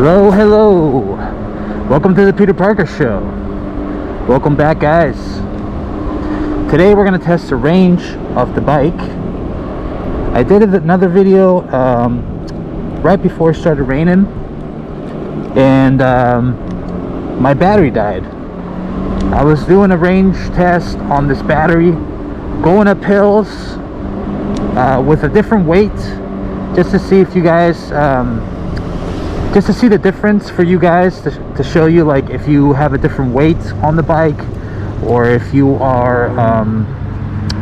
Hello, hello. Welcome to the Peter Parker Show. Welcome back, guys. Today we're going to test the range of the bike. I did another video right before it started raining, and my battery died. I was doing a range test on this battery, going up hills with a different weight, just to see if you guys just to see the difference for you guys, to show you, like, if you have a different weight on the bike, or if you are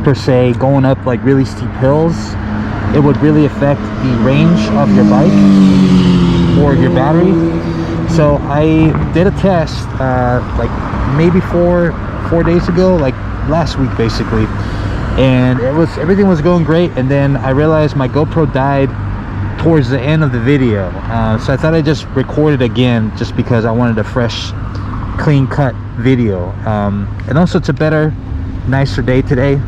per se going up like really steep hills, it would really affect the range of your bike or your battery. So I did a test like maybe four days ago, like last week basically, and everything was going great, and then I realized my GoPro died towards the end of the video, so I thought I'd just record it again, just because I wanted a fresh, clean cut video, and also it's a better, nicer day today,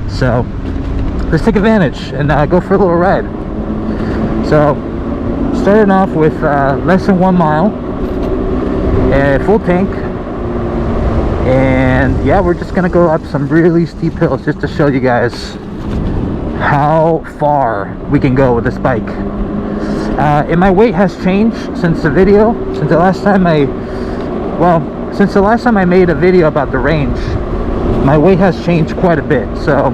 so let's take advantage and go for a little ride. So starting off with less than 1 mile and full tank, and yeah, we're just gonna go up some really steep hills just to show you guys how far we can go with this bike. And my weight has changed since the video, since the last time I made a video about the range. My weight has changed quite a bit. So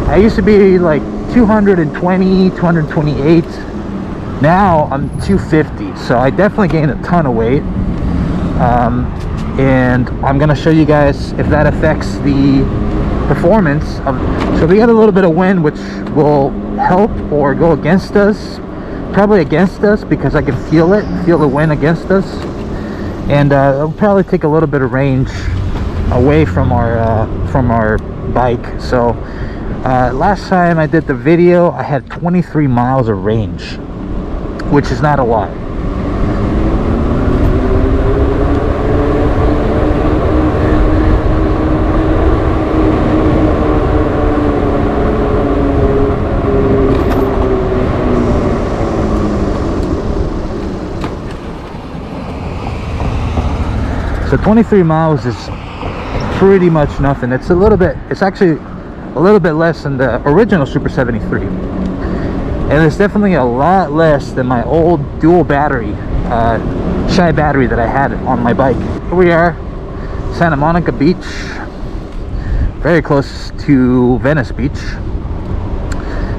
I used to be like 220, 228. Now I'm 250, so I definitely gained a ton of weight, and I'm gonna show you guys if that affects the performance of. So we got a little bit of wind, which will help or go against us. Probably against us, because I can feel the wind against us, and it'll probably take a little bit of range away from our bike. So last time I did the video, I had 23 miles of range, which is not a lot. So 23 miles is pretty much nothing. It's actually a little bit less than the original Super 73. And it's definitely a lot less than my old dual battery, Shy battery that I had on my bike. Here we are, Santa Monica Beach, very close to Venice Beach.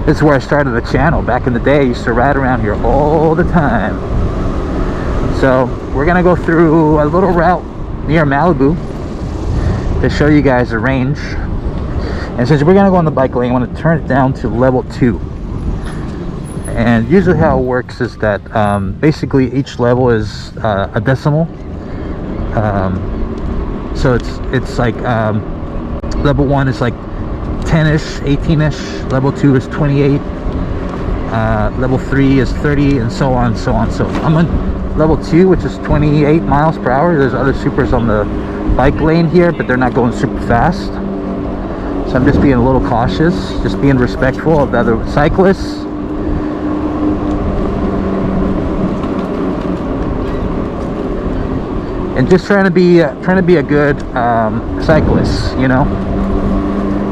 This is where I started the channel. Back in the day, I used to ride around here all the time. So we're gonna go through a little route near Malibu to show you guys the range. And since we're gonna go on the bike lane, I want to turn it down to level 2. And usually how it works is that basically each level is a decimal. So it's like level 1 is like 10ish, 18ish, level 2 is 28, level 3 is 30, and so on. So I'm on level 2, which is 28 miles per hour. There's other supers on the bike lane here, but they're not going super fast, so I'm just being a little cautious, just being respectful of the other cyclists. And just trying to be a good cyclist, you know,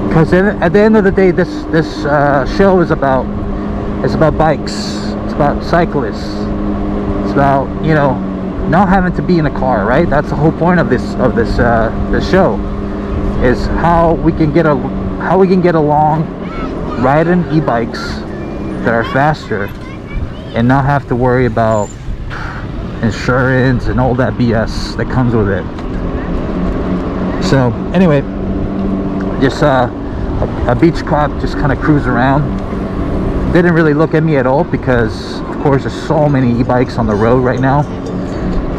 because at the end of the day, this show is about bikes, it's about cyclists, it's about, you know, not having to be in a car, right? That's the whole point of this show, is how we can get along riding e-bikes that are faster and not have to worry about insurance and all that BS that comes with it. So anyway, just a beach cop just kind of cruised around, didn't really look at me at all, because of course there's so many e-bikes on the road right now,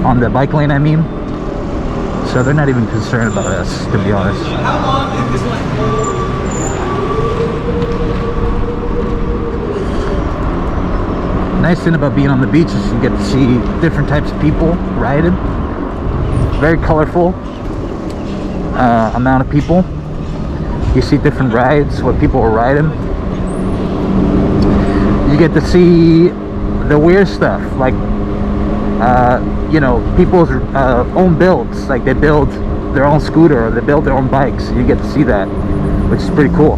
on the bike lane I mean, so they're not even concerned about us, to be honest. How long is this like? Nice thing about being on the beach is you get to see different types of people riding. Very colorful amount of people. You see different rides, what people are riding. You get to see the weird stuff, like you know, people's own builds. Like they build their own scooter or they build their own bikes. You get to see that, which is pretty cool.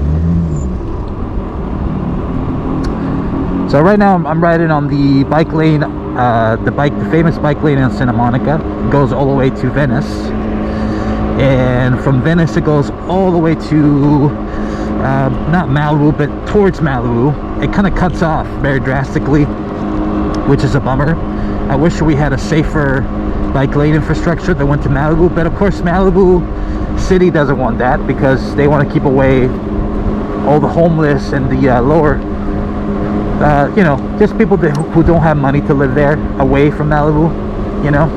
So right now I'm riding on the bike lane, the famous bike lane in Santa Monica. It goes all the way to Venice, and from Venice it goes all the way to not Malibu, but towards Malibu. It kind of cuts off very drastically, which is a bummer. I wish we had a safer bike lane infrastructure that went to Malibu, but of course Malibu City doesn't want that because they want to keep away all the homeless and the lower, you know, just people who don't have money to live there, away from Malibu, you know.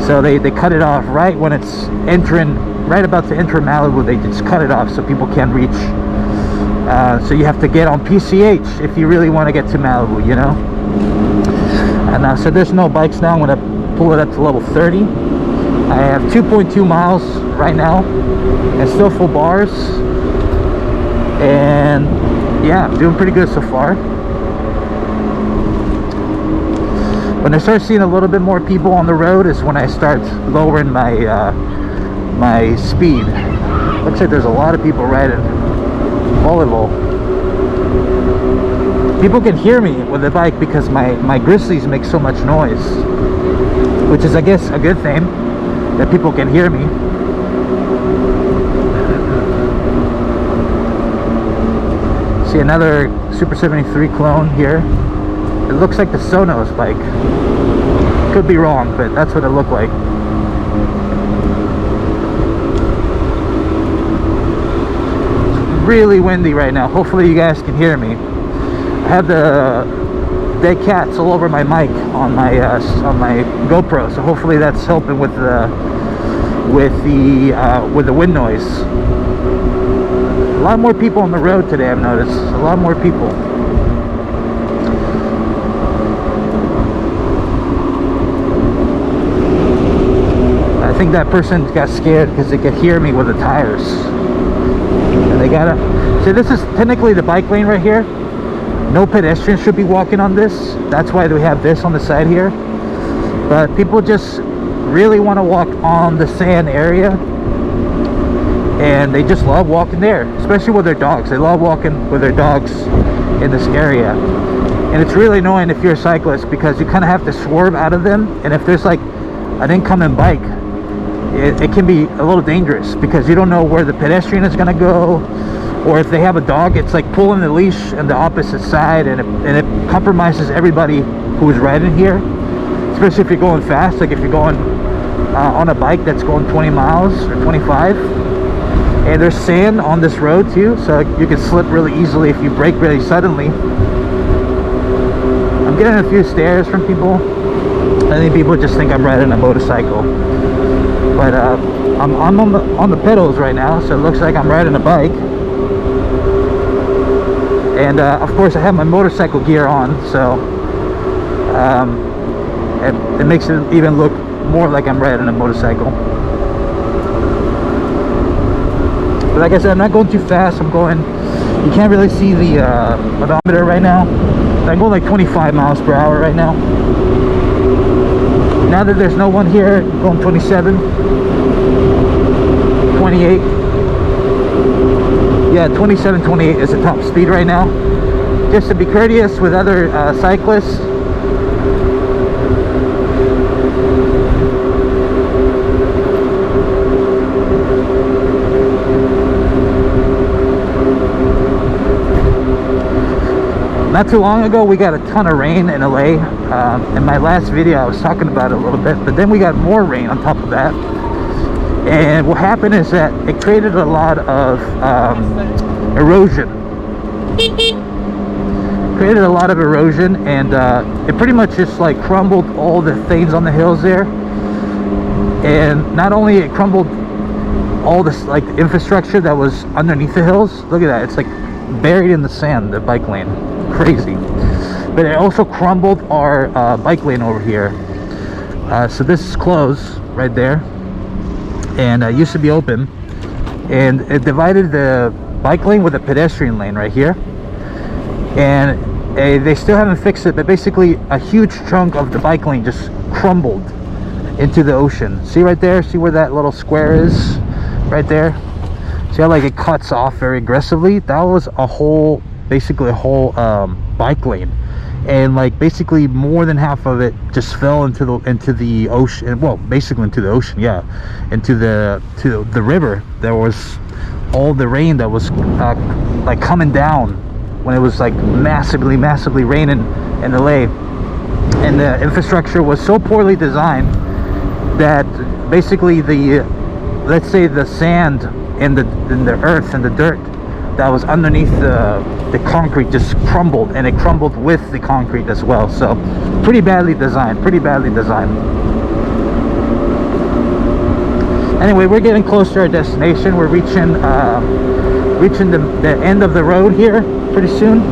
So they cut it off right when it's entering, right about to enter Malibu. They just cut it off so people can't reach. So you have to get on PCH if you really want to get to Malibu, you know. And so there's no bikes now. I'm going to pull it up to level 30. I have 2.2 miles right now and still full bars. And yeah, I'm doing pretty good so far. When I start seeing a little bit more people on the road is when I start lowering my my speed. Looks like there's a lot of people riding volleyball. People can hear me with the bike because my Grizzlies make so much noise, which is, I guess, a good thing that people can hear me. See another SUPER73 clone here. It looks like the Sonos bike. Could be wrong, but that's what it looked like. It's really windy right now. Hopefully you guys can hear me. I have the dead cats all over my mic on my GoPro, so hopefully that's helping with the wind noise. A lot more people on the road today, I've noticed. A lot more people. I think that person got scared because they could hear me with the tires. And they gotta... See, this is technically the bike lane right here. No pedestrians should be walking on this. That's why we have this on the side here. But people just really want to walk on the sand area. And they just love walking there. Especially with their dogs. They love walking with their dogs in this area. And it's really annoying if you're a cyclist because you kind of have to swerve out of them. And if there's like an incoming bike, it can be a little dangerous because you don't know where the pedestrian is going to go, or if they have a dog, it's like pulling the leash on the opposite side, and it compromises everybody who is riding here, especially if you're going fast. Like if you're going on a bike that's going 20 miles or 25, and there's sand on this road too, so you can slip really easily if you brake really suddenly. I'm getting a few stares from people. I think people just think I'm riding a motorcycle. But I'm on the pedals right now, so it looks like I'm riding a bike. And of course I have my motorcycle gear on, so it makes it even look more like I'm riding a motorcycle. But like I said, I'm not going too fast. I'm going, you can't really see the odometer right now. I'm going like 25 miles per hour right now. Now that there's no one here, I'm going 27, 28. Yeah, 27, 28 is the top speed right now. Just to be courteous with other cyclists. Not too long ago, we got a ton of rain in LA. In my last video, I was talking about it a little bit, but then we got more rain on top of that. And what happened is that it created a lot of erosion. Created a lot of erosion, and it pretty much just like crumbled all the things on the hills there. And not only it crumbled all this like infrastructure that was underneath the hills. Look at that, it's like buried in the sand, the bike lane. Crazy. But it also crumbled our bike lane over here. So this is closed right there, and used to be open, and it divided the bike lane with a pedestrian lane right here. And They still haven't fixed it, but basically a huge chunk of the bike lane just crumbled into the ocean. See right there? See where that little square is? Right there? See how like it cuts off very aggressively? That was a whole, basically a whole bike lane, and like basically more than half of it just fell into the ocean. Well, basically into the ocean, yeah, into the river. There was all the rain that was like coming down when it was like massively raining in LA, and the infrastructure was so poorly designed that basically the, let's say, the sand and the earth and the dirt that was underneath the concrete just crumbled, and it crumbled with the concrete as well. So pretty badly designed. Anyway, we're getting close to our destination. We're reaching the end of the road here pretty soon.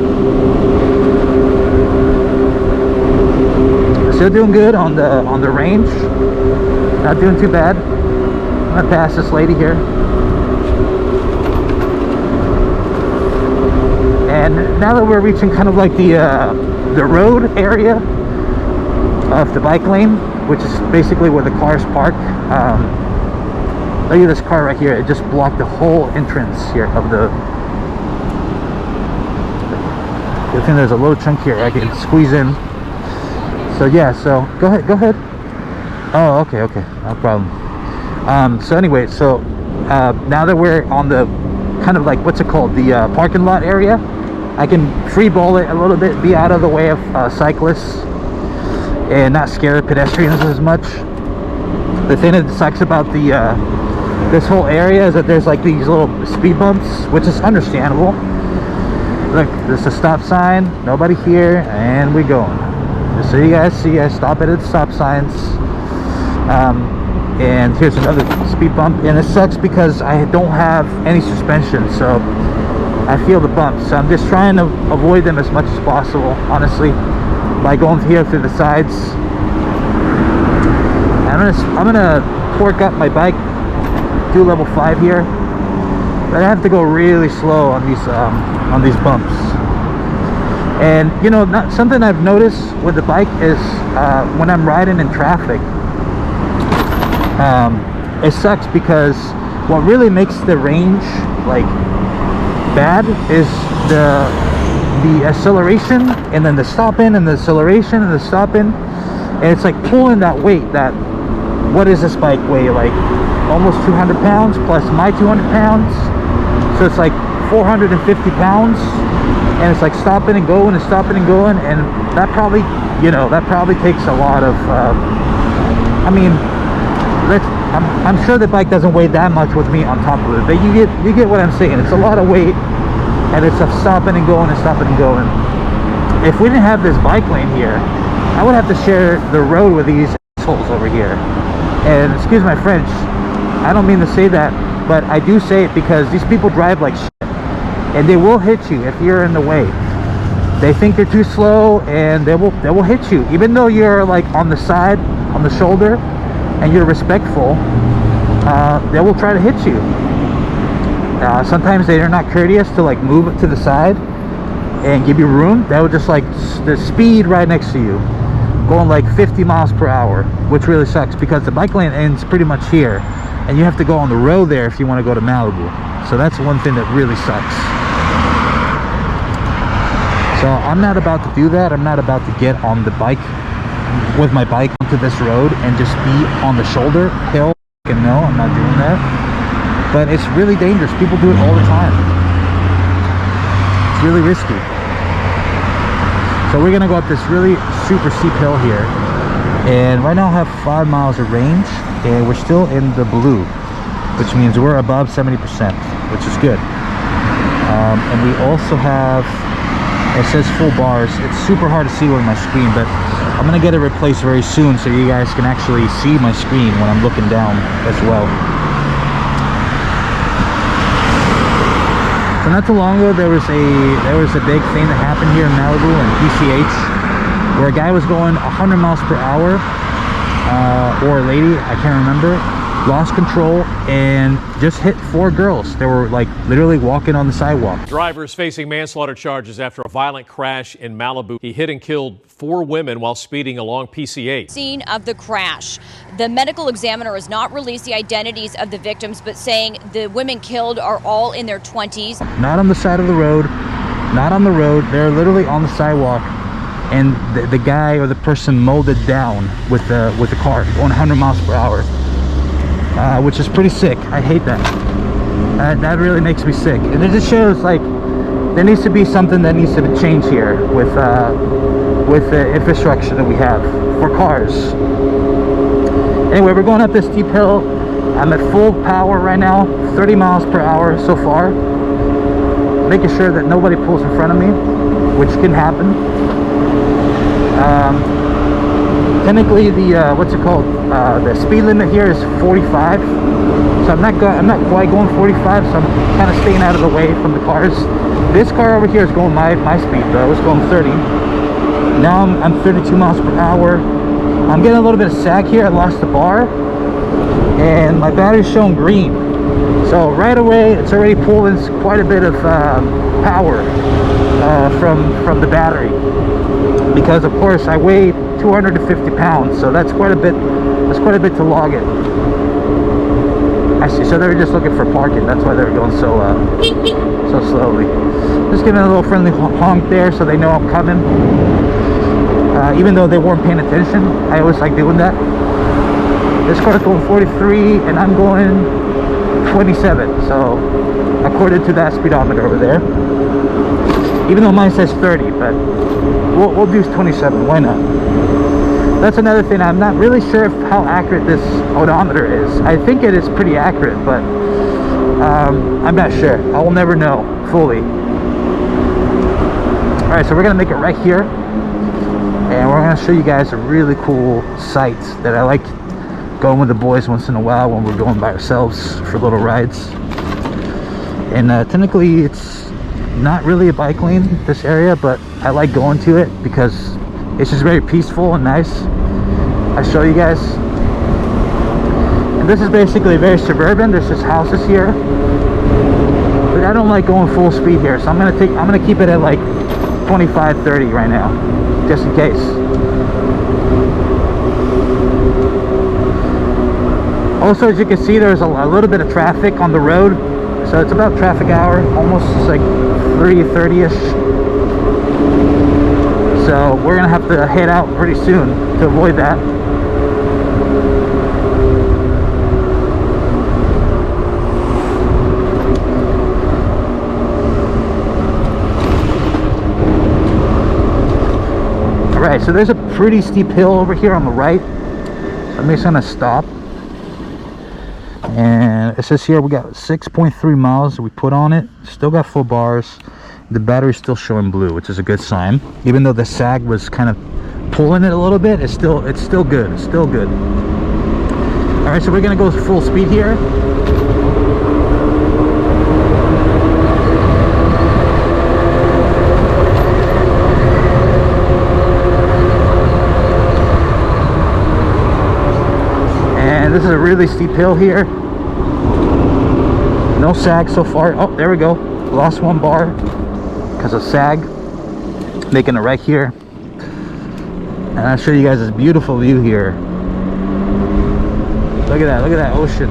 Still doing good on the range. Not doing too bad. I'm gonna pass this lady here. And now that we're reaching kind of like the road area of the bike lane, which is basically where the cars park. Look at this car right here. It just blocked the whole entrance here of the. I think there's a little chunk here I can squeeze in. So yeah, so go ahead. Oh, okay, no problem. So anyway, so now that we're on the kind of like, what's it called, the parking lot area, I can free ball it a little bit, be out of the way of cyclists and not scare pedestrians as much. The thing that sucks about the this whole area is that there's like these little speed bumps, which is understandable. Look, there's a stop sign, nobody here, and we're going. Just so you guys see, I stop at the stop signs. And here's another speed bump, and it sucks because I don't have any suspension, so I feel the bumps. So I'm just trying to avoid them as much as possible, honestly, by going here through the sides. I'm gonna torque up my bike, do level 5 here, but I have to go really slow on these bumps. And you know, something I've noticed with the bike is when I'm riding in traffic, it sucks because what really makes the range like bad is the acceleration, and then the stopping, and the acceleration, and the stopping, and it's like pulling that weight. That, what is this bike weigh? Like almost 200 pounds plus my 200 pounds, so it's like 450 pounds, and it's like stopping and going and stopping and going, and that probably, you know, that probably takes a lot of I mean, I'm sure the bike doesn't weigh that much with me on top of it, but you get what I'm saying. It's a lot of weight, and it's a stopping and going and stopping and going. If we didn't have this bike lane here, I would have to share the road with these assholes over here. And excuse my French, I don't mean to say that, but I do say it because these people drive like shit, and they will hit you if you're in the way. They think you're too slow, and they will hit you, even though you're like on the side, on the shoulder, and you're respectful. They will try to hit you. Sometimes they're not courteous to like move it to the side and give you room. They will just like the speed right next to you, going like 50 miles per hour, which really sucks because the bike lane ends pretty much here, and you have to go on the road there if you want to go to Malibu. So that's one thing that really sucks. So I'm not about to do that. I'm not about to get on the bike with my bike onto this road and just be on the shoulder hill. And no, I'm not doing that. But it's really dangerous. People do it all the time. It's really risky. So we're gonna go up this really super steep hill here, and right now I have 5 miles of range, and we're still in the blue, which means we're above 70%, which is good. And we also have, it says full bars. It's super hard to see on my screen, but I'm gonna get it replaced very soon so you guys can actually see my screen when I'm looking down as well. So not too long ago, there was a big thing that happened here in Malibu and PCH, where a guy was going 100 miles per hour, or a lady, I can't remember, lost control and just hit 4 girls. They were like literally walking on the sidewalk. Drivers facing manslaughter charges after a violent crash in Malibu. He hit and killed 4 women while speeding along PCH. Scene of the crash. The medical examiner has not released the identities of the victims, but saying the women killed are all in their 20s. Not on the side of the road, not on the road. They're literally on the sidewalk, and the guy or the person molded down with the car going 100 miles per hour, which is pretty sick. I hate that. That really makes me sick. And it just shows like there needs to be something that needs to be changed here with the infrastructure that we have for cars. Anyway, we're going up this steep hill. I'm at full power right now, 30 miles per hour so far, making sure that nobody pulls in front of me, which can happen. Technically, the what's it called? The speed limit here is 45. So I'm not quite going 45. So I'm kind of staying out of the way from the cars. This car over here is going my speed though. It's going 30. Now I'm 32 miles per hour. I'm getting a little bit of sag here. I lost the bar, and my battery's showing green. So right away, it's already pulling quite a bit of power from the battery. Because of course I weigh 250 pounds, so that's quite a bit. That's quite a bit to log it. I see. So they're just looking for parking. That's why they're going so slowly. Just giving a little friendly honk there, so they know I'm coming. Even though they weren't paying attention, I always like doing that. This car's going 43, and I'm going 27. So according to that speedometer over there, even though mine says 30, but we'll do 27. Why not? That's another thing. I'm not really sure how accurate this odometer is. I think it is pretty accurate, but I'm not sure. I will never know fully. All right, so we're gonna make it right here, and we're gonna show you guys a really cool site that I like going with the boys once in a while when we're going by ourselves for little rides. And technically, it's not really a bike lane, this area, but I like going to it because it's just very peaceful and nice. I'll show you guys. And this is basically very suburban. There's just houses here, but I don't like going full speed here, so I'm gonna keep it at like 25, 30 right now, just in case. Also, as you can see, there's a little bit of traffic on the road, so it's about traffic hour, almost like 3:30ish. So we're gonna have to head out pretty soon to avoid that. Alright, so there's a pretty steep hill over here on the right. So I'm just gonna stop. And it says here we got 6.3 miles that we put on it. Still got full bars. The battery's still showing blue, which is a good sign. Even though the sag was kind of pulling it a little bit, it's still good. It's still good. All right, so we're gonna go full speed here. And this is a really steep hill here. No sag so far. Oh, there we go. Lost 1 bar because of sag. Making it right here. And I'll show you guys this beautiful view here. Look at that ocean.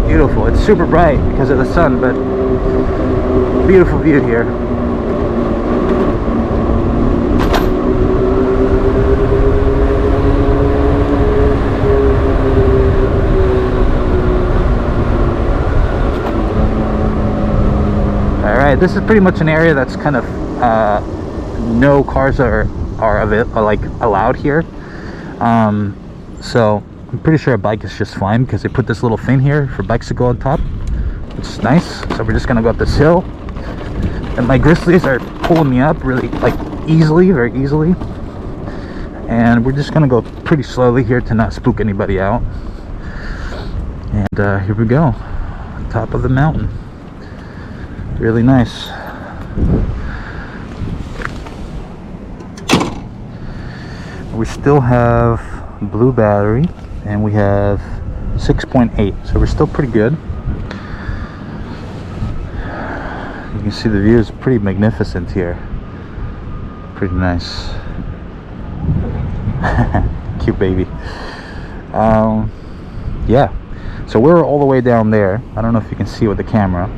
Beautiful. It's super bright because of the sun, but beautiful view here. Alright, this is pretty much an area that's kind of no cars are allowed here. So I'm pretty sure a bike is just fine because they put this little thing here for bikes to go on top, which is nice. So we're just gonna go up this hill, and my grizzlies are pulling me up really like easily, very easily. And we're just gonna go pretty slowly here to not spook anybody out. And here we go, on top of the mountain. Really nice. We still have blue battery, and we have 6.8, so we're still pretty good. You can see the view is pretty magnificent here. Pretty nice. Cute baby. Yeah, so we're all the way down there. I don't know if you can see with the camera,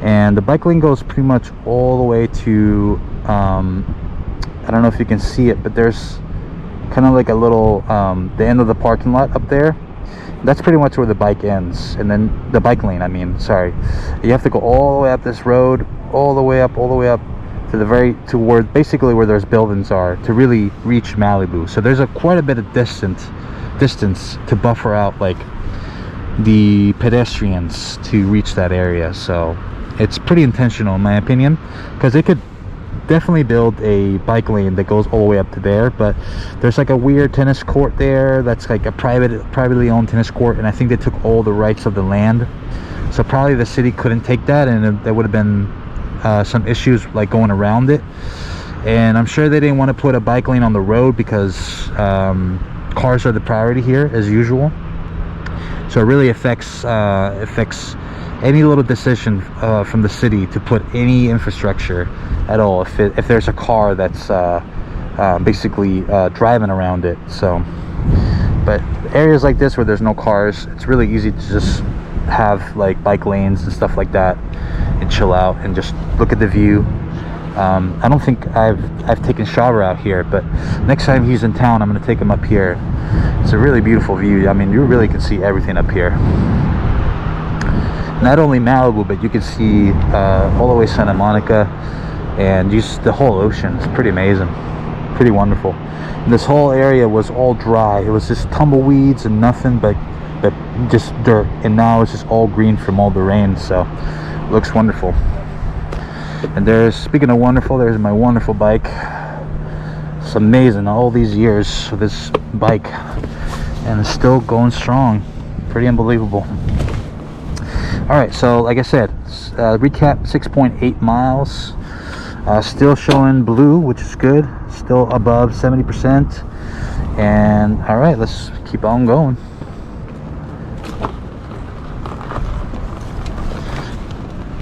and the bike lane goes pretty much all the way to I don't know if you can see it, but there's kind of like a little the end of the parking lot up there. That's pretty much where the bike ends, and then the bike lane, I mean, sorry, you have to go all the way up this road, all the way up to the toward basically where those buildings are to really reach Malibu. So there's quite a bit of distance to buffer out like the pedestrians to reach that area. So it's pretty intentional in my opinion, because they could definitely build a bike lane that goes all the way up to there, but there's like a weird tennis court there that's like a privately owned tennis court, and I think they took all the rights of the land, so probably the city couldn't take that, and there would have been some issues like going around it. And I'm sure they didn't want to put a bike lane on the road because cars are the priority here as usual, so it really affects any little decision from the city to put any infrastructure at all if there's a car that's basically driving around it. So, but areas like this where there's no cars, it's really easy to just have like bike lanes and stuff like that and chill out and just look at the view. I don't think I've taken Shaver out here, but next time he's in town I'm going to take him up here. It's a really beautiful view. I mean, you really can see everything up here. Not only Malibu, but you can see all the way Santa Monica and just the whole ocean. It's pretty amazing, pretty wonderful. And this whole area was all dry. It was just tumbleweeds and nothing but just dirt, and now it's just all green from all the rain. So it looks wonderful. And speaking of wonderful, there's my wonderful bike. It's amazing, all these years of this bike, and it's still going strong. Pretty unbelievable. All right, so like I said, recap: 6.8 miles, still showing blue, which is good, still above 70%. And all right, let's keep on going.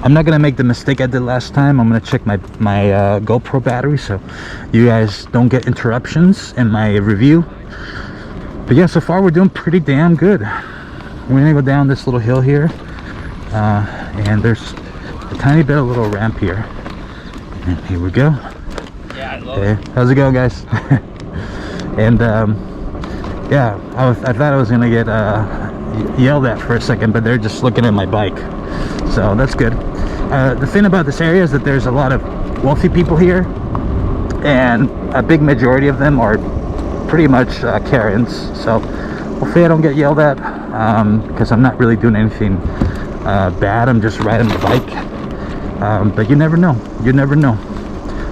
I'm not gonna make the mistake I did last time. I'm gonna check my GoPro battery so you guys don't get interruptions in my review. But yeah, so far we're doing pretty damn good. We're gonna go down this little hill here, and there's a tiny bit of little ramp here, and here we go. Yeah, I love it. How's it going, guys? And yeah, I thought I was gonna get yelled at for a second, but they're just looking at my bike, so that's good. The thing about this area is that there's a lot of wealthy people here, and a big majority of them are pretty much Karens. So hopefully I don't get yelled at, because I'm not really doing anything bad. I'm just riding the bike, but you never know,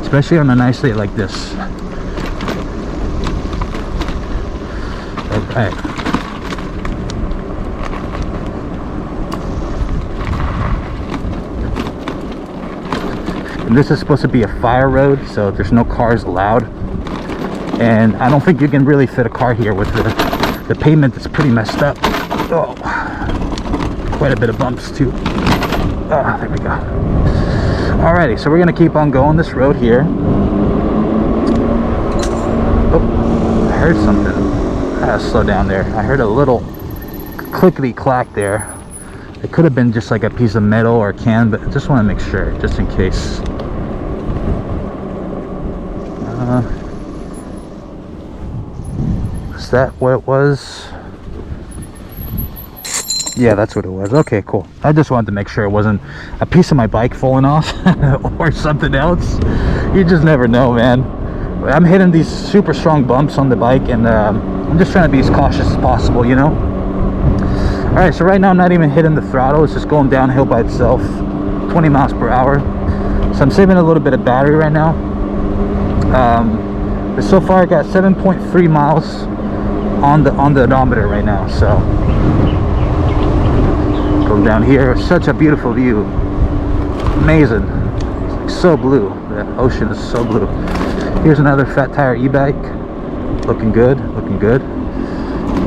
especially on a nice day like this. All right. And this is supposed to be a fire road, so there's no cars allowed, and I don't think you can really fit a car here with the pavement that's pretty messed up. Oh, quite a bit of bumps too. Oh, there we go. Alrighty, so we're gonna keep on going this road here. Oh, I heard something. I gotta slow down there. I heard a little clickety clack there. It could have been just like a piece of metal or a can, but I just want to make sure, just in case. Is that what it was? Yeah, that's what it was. Okay, cool. I just wanted to make sure it wasn't a piece of my bike falling off or something else. You just never know, man. I'm hitting these super strong bumps on the bike, and I'm just trying to be as cautious as possible, you know? All right, so right now I'm not even hitting the throttle. It's just going downhill by itself, 20 miles per hour. So I'm saving a little bit of battery right now. But so far I got 7.3 miles on the odometer right now. So going down here, such a beautiful view, amazing. It's like so blue. The ocean is so blue. Here's another fat tire e-bike, looking good.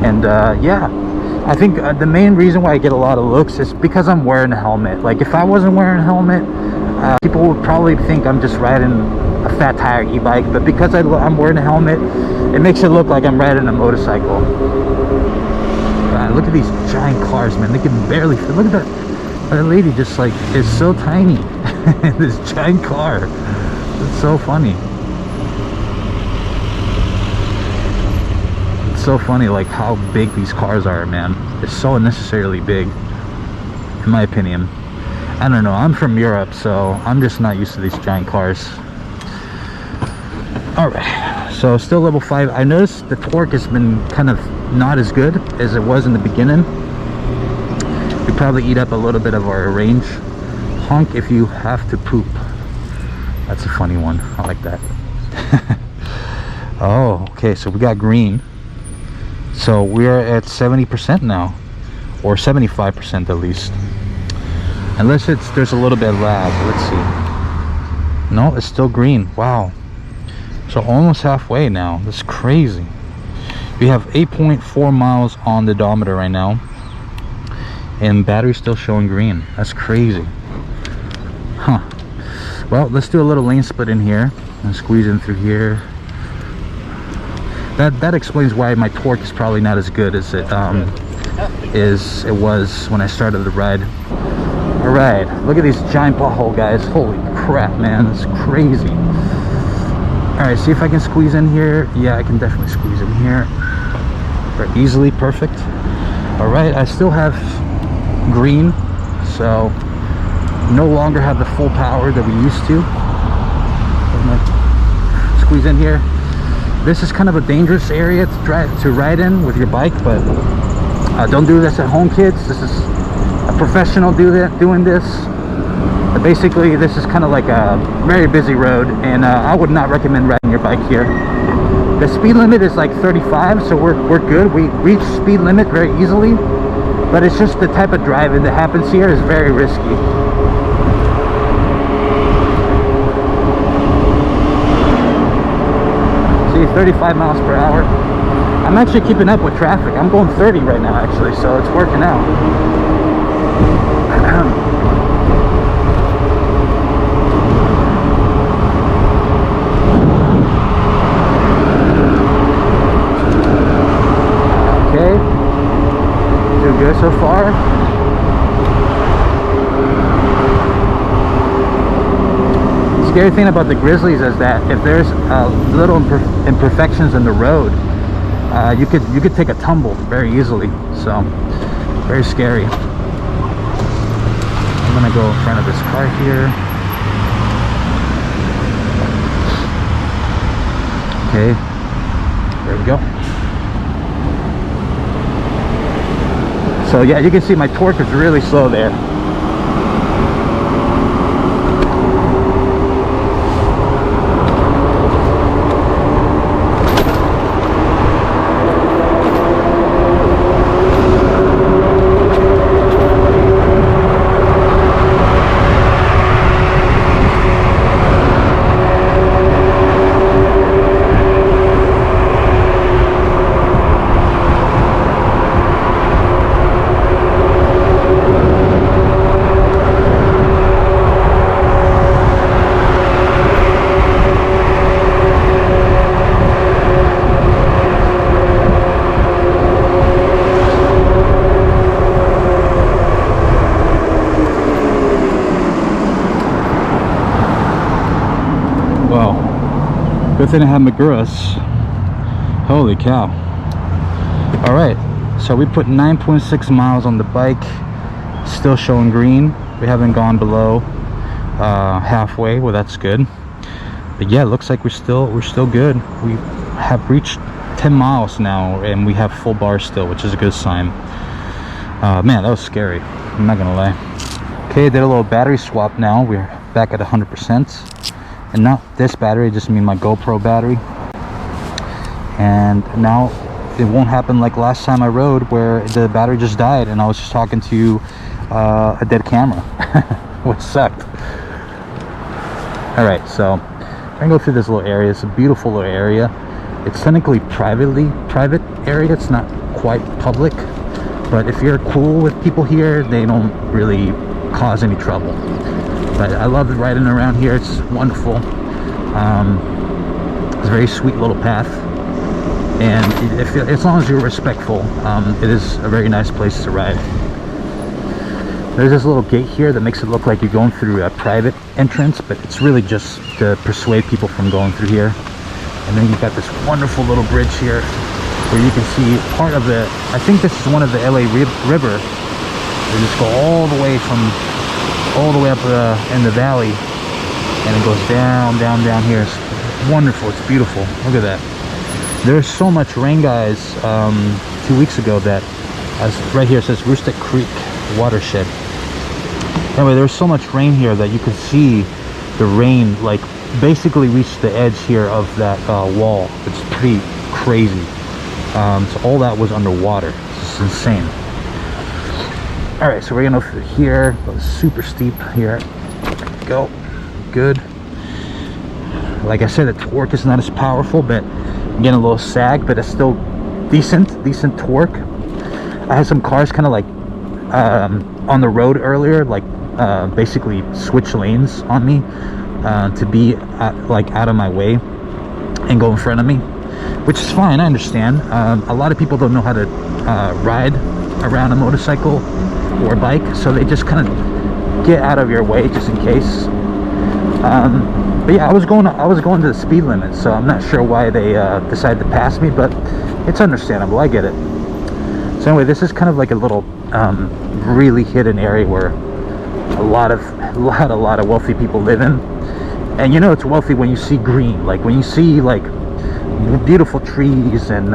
And yeah, I think the main reason why I get a lot of looks is because I'm wearing a helmet. Like if I wasn't wearing a helmet, people would probably think I'm just riding a fat tire e-bike, but because I'm wearing a helmet, it makes it look like I'm riding a motorcycle. God, look at these giant cars, man. They can barely fit. Look at that lady, just like is so tiny. This giant car. It's so funny. It's so funny, like how big these cars are, man. They're so unnecessarily big, in my opinion. I don't know, I'm from Europe, so I'm just not used to these giant cars. Alright, so still level 5. I noticed the torque has been kind of not as good as it was in the beginning. We probably eat up a little bit of our range. Honk if you have to poop. That's a funny one. I like that. Oh, okay, so we got green. So we're at 70% now, or 75% at least. Unless there's a little bit of lag. Let's see. No, it's still green. Wow. So almost halfway now. That's crazy. We have 8.4 miles on the odometer right now, and battery's still showing green. That's crazy. Huh. Well, let's do a little lane split in here and squeeze in through here. That explains why my torque is probably not as good as it was when I started the ride. All right, look at these giant butthole, guys. Holy crap, man, that's crazy. All right, see if I can squeeze in here. Yeah, I can definitely squeeze in here very easily. Perfect. All right, I still have green, so no longer have the full power that we used to. Squeeze in here. This is kind of a dangerous area to ride in with your bike, but don't do this at home, kids. This is a professional doing this. But basically, this is kind of like a very busy road, and I would not recommend riding your bike here. The speed limit is like 35, so we're good. We reach speed limit very easily, but it's just the type of driving that happens here is very risky. 35 miles per hour. I'm actually keeping up with traffic. I'm going 30 right now, actually, so it's working out. Okay, doing good so far. Scary thing about the Grizzlies is that if there's little imperfections in the road, you could take a tumble very easily. So very scary. I'm gonna go in front of this car here. Okay, there we go. So yeah, you can see my torque is really slow there. Good thing I have Maguras. Holy cow. All right, so we put 9.6 miles on the bike, still showing green. We haven't gone below halfway. Well, that's good. But yeah, it looks like we're still good. We have reached 10 miles now, and we have full bar still, which is a good sign. Man, that was scary, I'm not gonna lie. Okay, did a little battery swap now. We're back at 100%. And not this battery, I just mean my GoPro battery. And now it won't happen like last time I rode, where the battery just died and I was just talking to a dead camera, which sucked. All right, so I'm gonna go through this little area. It's a beautiful little area. It's technically private area. It's not quite public, but if you're cool with people here, they don't really cause any trouble. But I love riding around here. It's wonderful. It's a very sweet little path, and as long as you're respectful, it is a very nice place to ride. There's this little gate here that makes it look like you're going through a private entrance, but it's really just to persuade people from going through here. And then you've got this wonderful little bridge here where you can see part of the, I think this is one of the LA River. They just go all the way up in the valley, and it goes down here. It's wonderful. It's beautiful. Look at that. There's so much rain, guys. 2 weeks ago, that right here it says Rooster Creek watershed. Anyway, there's so much rain here that you can see the rain like basically reach the edge here of that wall. It's pretty crazy. So all that was underwater. It's insane. All right, so we're gonna go through here. Go super steep here. Go. Good. Like I said, the torque is not as powerful, but I'm getting a little sag, but it's still decent torque. I had some cars kind of like on the road earlier, like basically switch lanes on me to be like out of my way and go in front of me, which is fine. I understand. A lot of people don't know how to ride around a motorcycle or a bike, so they just kind of get out of your way just in case. But yeah, I was going to the speed limit, so I'm not sure why they decided to pass me, but it's understandable. I get it. So anyway, this is kind of like a little really hidden area where a lot of wealthy people live in. And you know it's wealthy when you see green, like when you see like beautiful trees and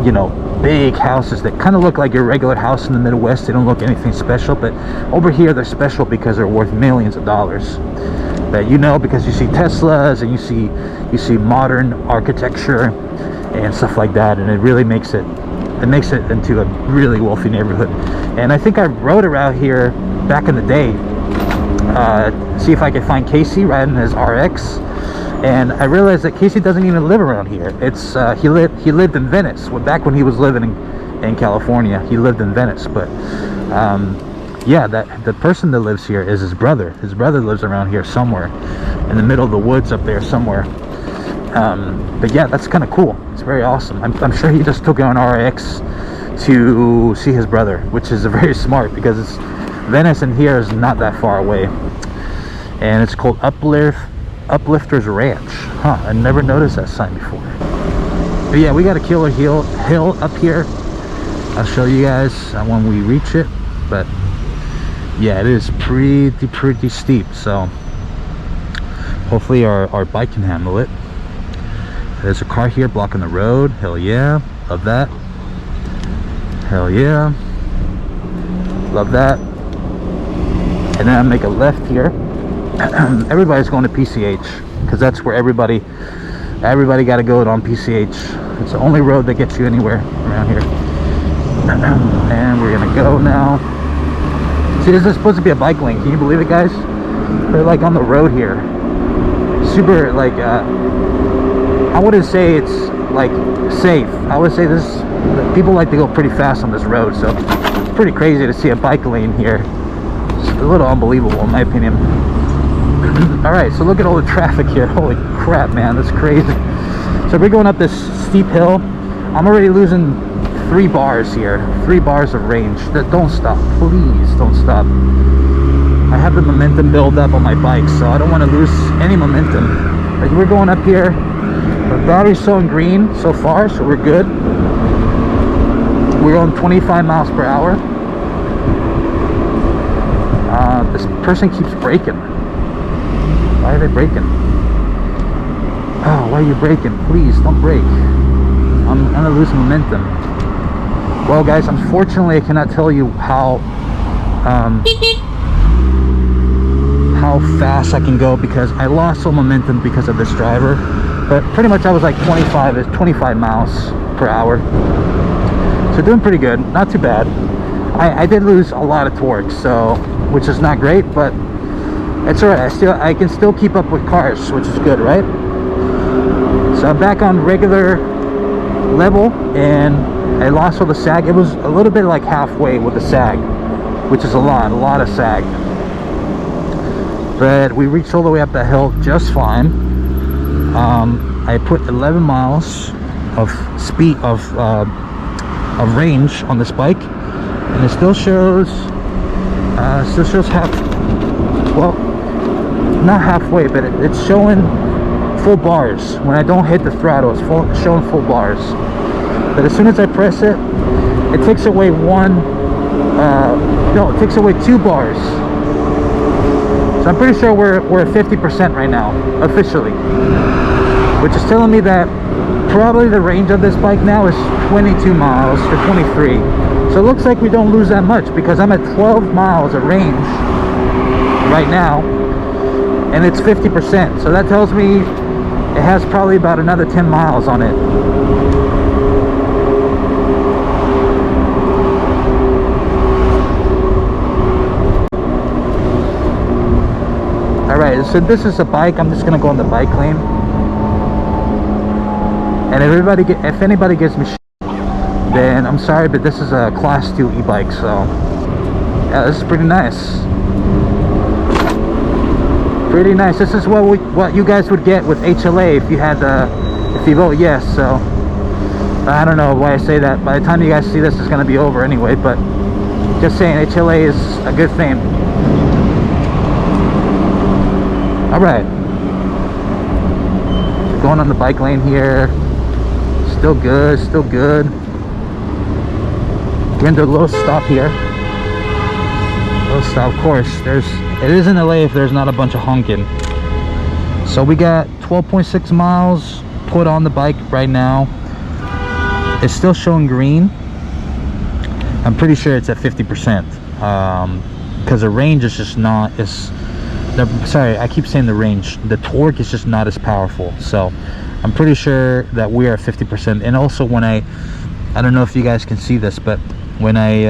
you know, big houses that kind of look like your regular house in the Midwest. They don't look anything special, but over here they're special because they're worth millions of dollars. That you know, because you see Teslas and you see modern architecture and stuff like that, and it really makes it into a really wealthy neighborhood. And I think I rode around here back in the day, see if I could find Casey riding his RX, and I realized that Casey doesn't even live around here. It's he lived in Venice. Well, back when he was living in California, he lived in Venice. But yeah, the person that lives here is his brother. His brother lives around here somewhere in the middle of the woods up there somewhere. But yeah, that's kind of cool. It's very awesome. I'm sure he just took an RX to see his brother, which is very smart, because it's Venice and here is not that far away. And it's called Uplifters Ranch. Huh, I never noticed that sign before. But yeah, we got a killer hill up here. I'll show you guys when we reach it. But yeah, it is pretty steep, so hopefully our bike can handle it. There's a car here blocking the road. Hell yeah, love that. Hell yeah, love that. And then I make a left here. Everybody's going to PCH because that's where everybody got to go on PCH. It's the only road that gets you anywhere around here. And we're gonna go now. See, this is supposed to be a bike lane. Can you believe it, guys? We're like on the road here. Super, like I wouldn't say it's like safe. I would say this, people like to go pretty fast on this road, so it's pretty crazy to see a bike lane here. It's a little unbelievable in my opinion. All right, so look at all the traffic here. Holy crap, man, that's crazy. So we're going up this steep hill. I'm already losing 3 bars here, 3 bars of range. Don't stop, please don't stop. I have the momentum build up on my bike, so I don't want to lose any momentum. Like, we're going up here. The battery's showing green so far, so we're good. We're going 25 miles per hour. This person keeps braking. Why are they braking? Oh, why are you braking? Please don't brake. I'm gonna lose momentum. Well, guys, unfortunately I cannot tell you how fast I can go because I lost some momentum because of this driver. But pretty much I was like 25 miles per hour. So doing pretty good, not too bad. I did lose a lot of torque, so which is not great, but it's alright. I can still keep up with cars, which is good, right? So I'm back on regular level, and I lost all the sag. It was a little bit like halfway with the sag, which is a lot of sag. But we reached all the way up that hill just fine. I put 11 miles of speed of range on this bike, and it still shows half, well, not halfway, but it's showing full bars. When I don't hit the throttle, it's showing full bars. But as soon as I press it, it takes away it takes away 2 bars. So I'm pretty sure we're at 50% right now, officially, which is telling me that probably the range of this bike now is 22 miles or 23. So it looks like we don't lose that much, because I'm at 12 miles of range right now, and it's 50%. So that tells me it has probably about another 10 miles on it. Alright, so this is a bike. I'm just gonna go on the bike lane. And if anybody gives me shit, then I'm sorry, but this is a class 2 e-bike, so yeah, this is pretty nice. Pretty nice. This is what you guys would get with HLA if you vote yes. So I don't know why I say that. By the time you guys see this, it's going to be over anyway, but just saying, HLA is a good thing. All right, going on the bike lane here. Still good, still good. We're gonna do a little stop here. Little stop, of course. It is in LA if there's not a bunch of honking. So we got 12.6 miles put on the bike right now. It's still showing green. I'm pretty sure it's at 50%. Because the range is just not sorry, I keep saying the range. The torque is just not as powerful. So I'm pretty sure that we are at 50%. And also when I don't know if you guys can see this, but when I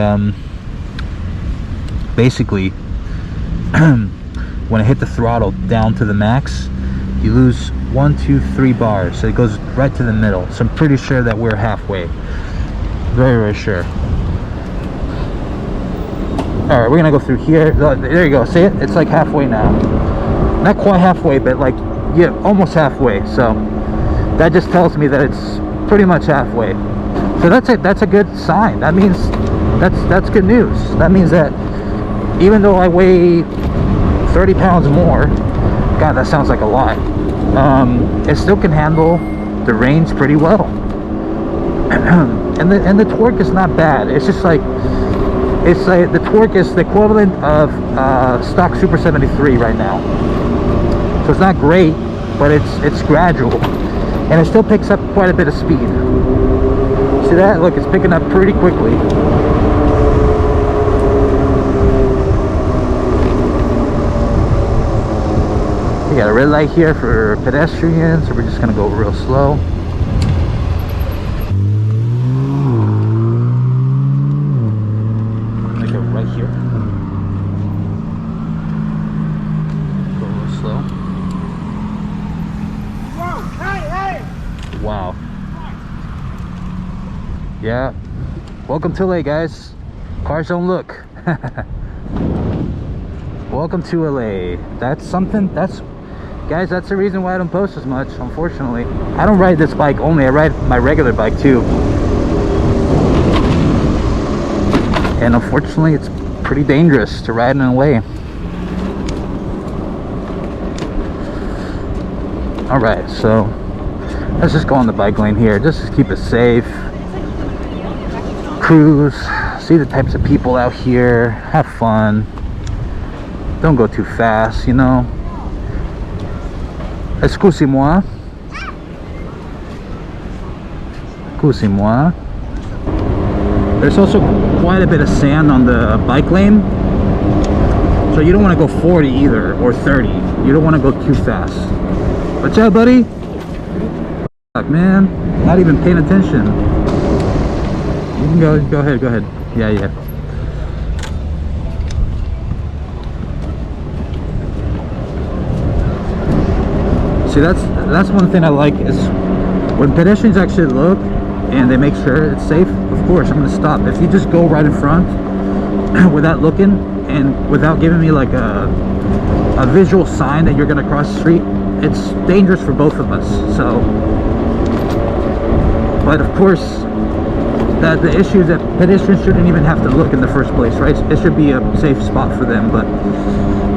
basically when I hit the throttle down to the max, you lose 1, 2, 3 bars. So it goes right to the middle. So I'm pretty sure that we're halfway. Very, very sure. All right, we're gonna go through here. There you go. See it? It's like halfway now. Not quite halfway, but like, yeah, almost halfway. So that just tells me that it's pretty much halfway. So that's a good sign. That means that's good news. That means that even though I weigh 30 pounds more, God, that sounds like a lot, it still can handle the range pretty well. and the torque is not bad. It's just like, it's like the torque is the equivalent of stock SUPER73 right now. So it's not great, but it's gradual, and it still picks up quite a bit of speed. See that? Look, it's picking up pretty quickly. We got a red light here for pedestrians, so we're just gonna go real slow. I'm gonna go right here. Go real slow. Whoa! Hey! Hey! Wow. Yeah. Welcome to LA, guys. Cars don't look. Welcome to LA. That's something. Guys, that's the reason why I don't post as much, unfortunately. I don't ride this bike only, I ride my regular bike too. And unfortunately, it's pretty dangerous to ride in LA. Alright, so let's just go on the bike lane here. Just to keep it safe. Cruise, see the types of people out here, have fun. Don't go too fast, you know. Excusez-moi. Excusez-moi. There's also quite a bit of sand on the bike lane, so you don't want to go 40 either, or 30. You don't want to go too fast. What's up, buddy? Fuck, man, not even paying attention. You can go ahead. Yeah. See, that's one thing I like, is when pedestrians actually look and they make sure it's safe. Of course I'm gonna stop. If you just go right in front without looking and without giving me like a visual sign that you're gonna cross the street, it's dangerous for both of us. So, but of course, the issue is that pedestrians shouldn't even have to look in the first place, right? It should be a safe spot for them, but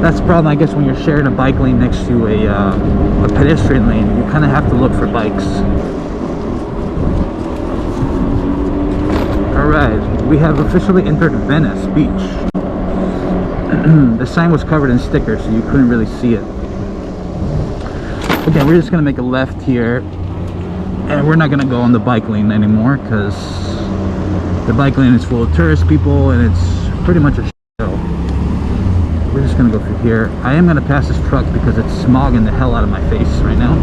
that's the problem, I guess, when you're sharing a bike lane next to a pedestrian lane. You kind of have to look for bikes. Alright, we have officially entered Venice Beach. The sign was covered in stickers, so you couldn't really see it. Okay, we're just gonna make a left here, and we're not gonna go on the bike lane anymore because the bike lane is full of tourist people and it's pretty much a show. We're just gonna go through here. I am gonna pass this truck because it's smogging the hell out of my face right now.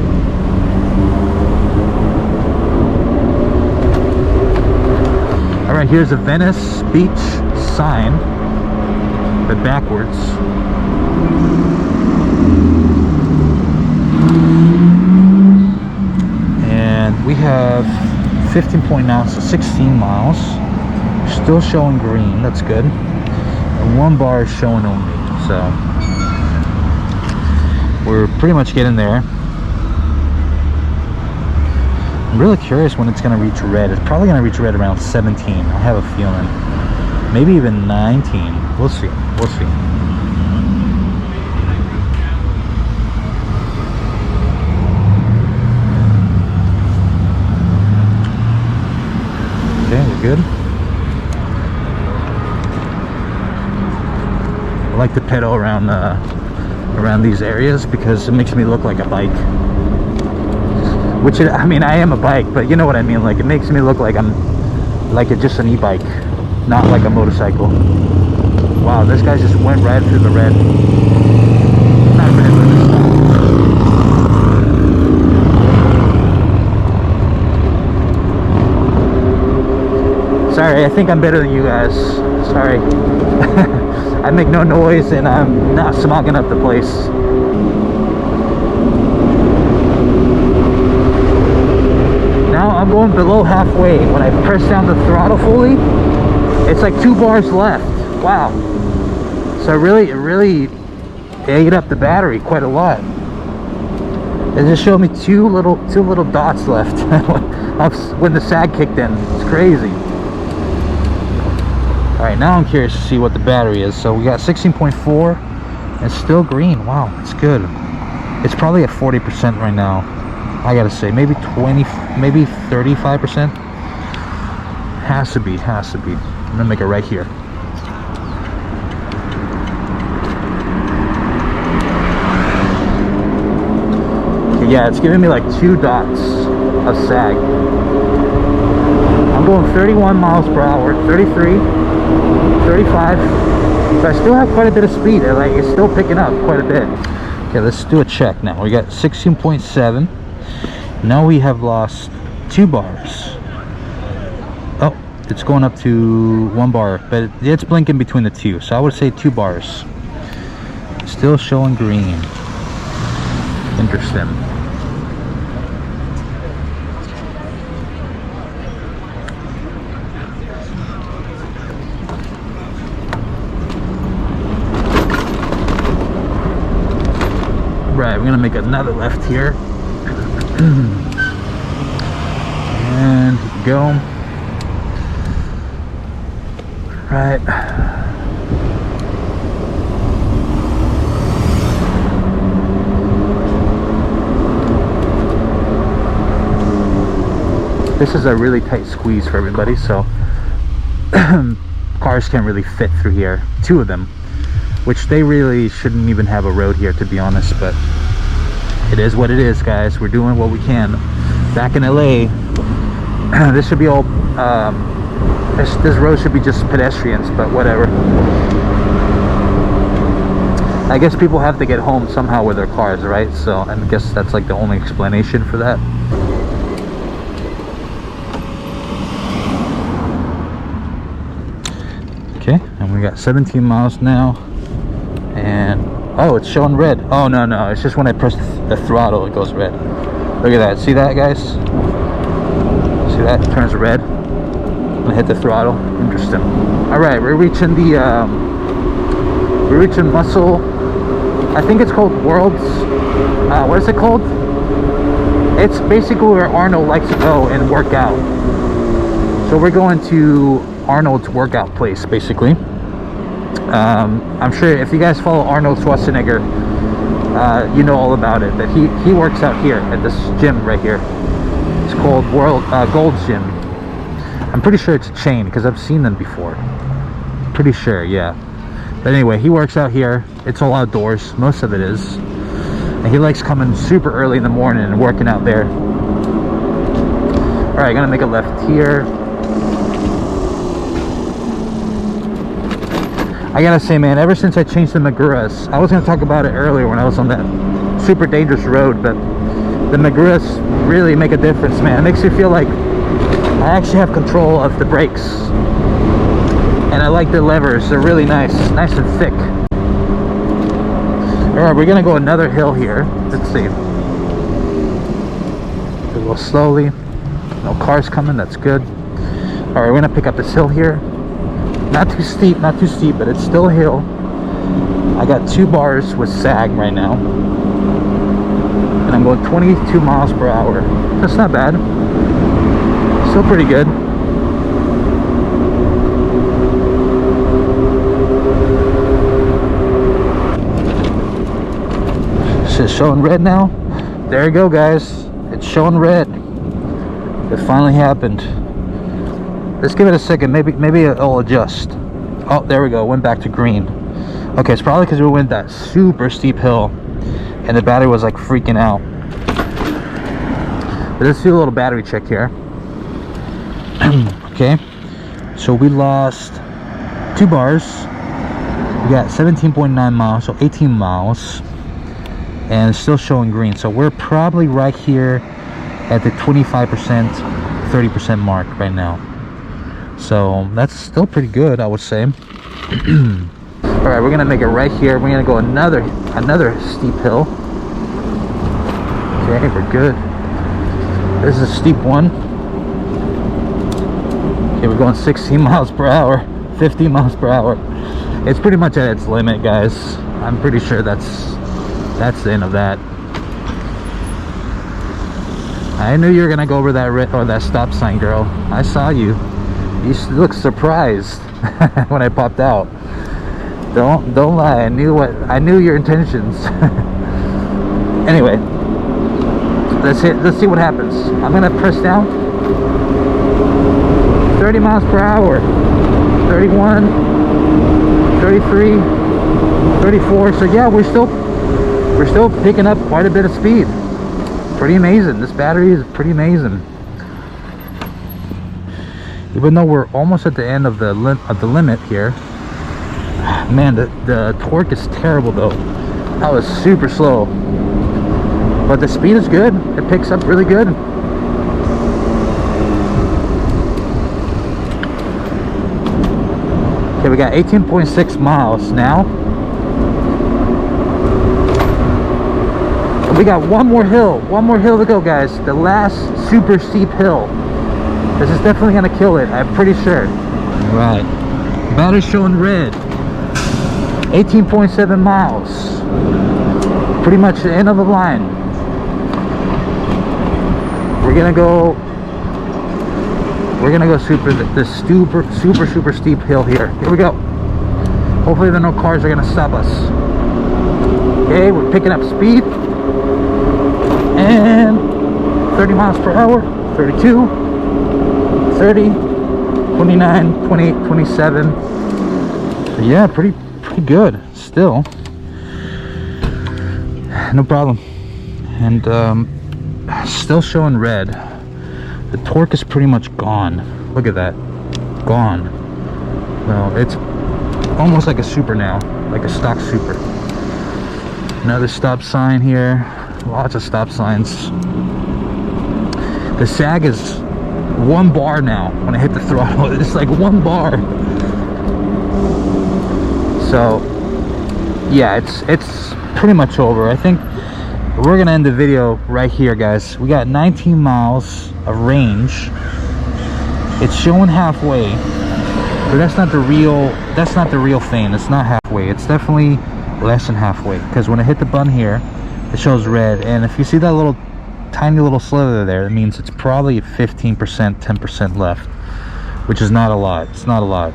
Alright, here's a Venice Beach sign, but backwards. And we have 15 now, so 16 miles. Still showing green, that's good. And 1 bar is showing only, so we're pretty much getting there. I'm really curious when it's going to reach red. It's probably going to reach red around 17. I have a feeling. Maybe even 19. We'll see. We'll see. Okay, we're good. I like to pedal around around these areas because it makes me look like a bike. Which I mean, I am a bike, but you know what I mean. Like, it makes me look like I'm like just an e-bike, not like a motorcycle. Wow, this guy just went right through the red. Not red, but this time. Sorry, I think I'm better than you guys. Sorry. I make no noise and I'm not smogging up the place. Now I'm going below halfway. When I press down the throttle fully, it's like 2 bars left. Wow. So it really ate up the battery quite a lot. It just showed me two little dots left when the sag kicked in. It's crazy. Alright, now I'm curious to see what the battery is. So we got 16.4 and still green. Wow, it's good. It's probably at 40% right now. I gotta say, maybe 20, maybe 35%. Has to be. I'm gonna make it right here. Okay, yeah, it's giving me like 2 dots of sag. I'm going 31 miles per hour, 33, 35. So I still have quite a bit of speed. Like, it's still picking up quite a bit. Okay, let's do a check now. We got 16.7. Now we have lost 2 bars. Oh, it's going up to 1 bar, but it's blinking between the 2. So I would say 2 bars. Still showing green. Interesting. Right, we're gonna make another left here. And go. Right. This is a really tight squeeze for everybody, so cars can't really fit through here. 2 of them, which they really shouldn't even have a road here, to be honest, but it is what it is, guys. We're doing what we can. Back in LA, this should be all this road should be just pedestrians, but whatever. I guess people have to get home somehow with their cars, right? So I guess that's like the only explanation for that. Okay, and we got 17 miles now, and oh, it's showing red. Oh no, it's just when I press the throttle it goes red. Look at that. See that, guys? See that? It turns red. I'm gonna hit the throttle. Interesting. All right, we're reaching Muscle. I think it's called World's. What is it called? It's basically where Arnold likes to go and work out. So we're going to Arnold's workout place, basically. I'm sure if you guys follow Arnold Schwarzenegger, you know all about it. That he works out here at this gym right here. It's called Gold's Gym. I'm pretty sure it's a chain because I've seen them before. Pretty sure, yeah. But anyway, he works out here. It's all outdoors, most of it is. And he likes coming super early in the morning and working out there. All right, gonna make a left here. I gotta say, man, ever since I changed the Maguras, I was gonna talk about it earlier when I was on that super dangerous road, but the Maguras really make a difference, man. It makes you feel like I actually have control of the brakes. And I like the levers, they're really nice and thick. Alright, we're gonna go another hill here. Let's see. A little slowly. No cars coming, that's good. Alright, we're gonna pick up this hill here. Not too steep, but it's still a hill. I got 2 bars with sag right now. And I'm going 22 miles per hour. That's not bad. Still pretty good. It's showing red now. There you go, guys. It's showing red. It finally happened. Let's give it a second. Maybe it'll adjust. Oh, there we go. Went back to green. Okay, it's probably because we went that super steep hill and the battery was like freaking out. But let's do a little battery check here. Okay, so we lost 2 bars. We got 17.9 miles, so 18 miles. And it's still showing green, so we're probably right here at the 25%, 30% mark right now. So that's still pretty good, I would say. All right, we're gonna make it right here. We're gonna go another steep hill. Okay, we're good. This is a steep one. Okay, we're going 16 miles per hour, 15 miles per hour. It's pretty much at its limit, guys. I'm pretty sure that's the end of that. I knew you were gonna go over that red or that stop sign, girl. I saw you. You look surprised when I popped out. Don't lie. I knew your intentions. Anyway, let's see what happens. I'm gonna press down. 30 miles per hour. 31, 33, 34. So yeah, we're still picking up quite a bit of speed. Pretty amazing. This battery is pretty amazing. Even though we're almost at the end of the limit here, man, the torque is terrible though. That was super slow, but the speed is good. It picks up really good. Okay, we got 18.6 miles now. We got one more hill to go, guys. The last super steep hill. This is definitely gonna kill it, I'm pretty sure. All right, battery's showing red. 18.7 miles. Pretty much the end of the line. We're gonna go super steep hill here. Here we go. Hopefully there are no cars that are gonna stop us. Okay, we're picking up speed. And 30 miles per hour, 32, 30, 29, 28, 27. So yeah, pretty good still. No problem. And still showing red. The torque is pretty much gone. Look at that. Gone. Well, it's almost like a super now, like a stock super. Another stop sign here. Lots of stop signs. The sag is 1 bar now when I hit the throttle. It's like 1 bar. So yeah, it's pretty much over. I think we're gonna end the video right here, guys. We got 19 miles of range. It's showing halfway, but that's not the real thing. It's not halfway. It's definitely less than halfway, because when I hit the button here, it shows red, and if you see that little tiny little sliver there, it means it's probably 15%, 10% left, which is not a lot. It's not a lot.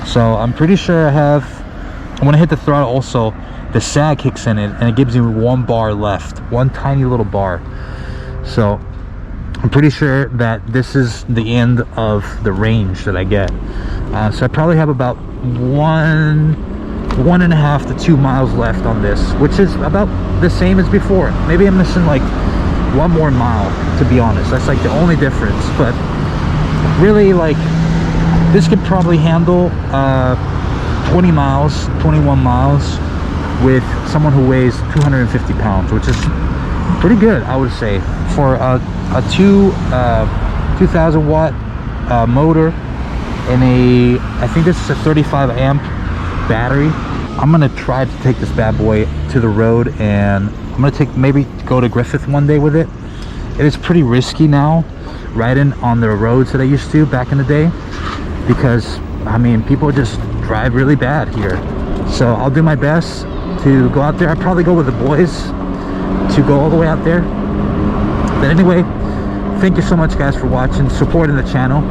So I'm pretty sure I have, when I hit the throttle also, the sag kicks in it and it gives me 1 bar left, one tiny little bar. So I'm pretty sure that this is the end of the range that I get. So I probably have about 1.5 to 2 miles left on this, which is about the same as before. Maybe I'm missing like 1 more mile, to be honest. That's like the only difference. But really, like, this could probably handle 20 miles, 21 miles with someone who weighs 250 pounds, which is pretty good, I would say, for a 2000 watt motor and I think this is a 35 amp battery. I'm gonna try to take this bad boy to the road, and I'm gonna maybe go to Griffith one day with it. It is pretty risky now riding on the roads that I used to back in the day, because I mean, people just drive really bad here. So I'll do my best to go out there. I'll probably go with the boys to go all the way out there. But anyway, thank you so much, guys, for watching, supporting the channel.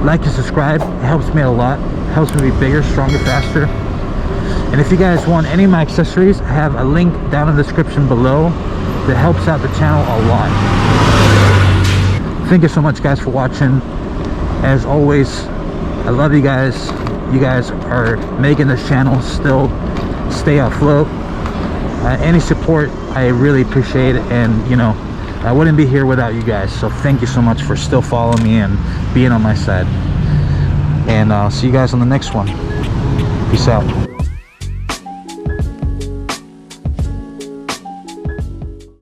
Like and subscribe. It helps me a lot. It helps me be bigger, stronger, faster. And if you guys want any of my accessories, I have a link down in the description below that helps out the channel a lot. Thank you so much, guys, for watching. As always, I love you guys. You guys are making this channel still stay afloat. Any support, I really appreciate it, and you know, I wouldn't be here without you guys. So thank you so much for still following me and being on my side. And I'll see you guys on the next one. Peace out.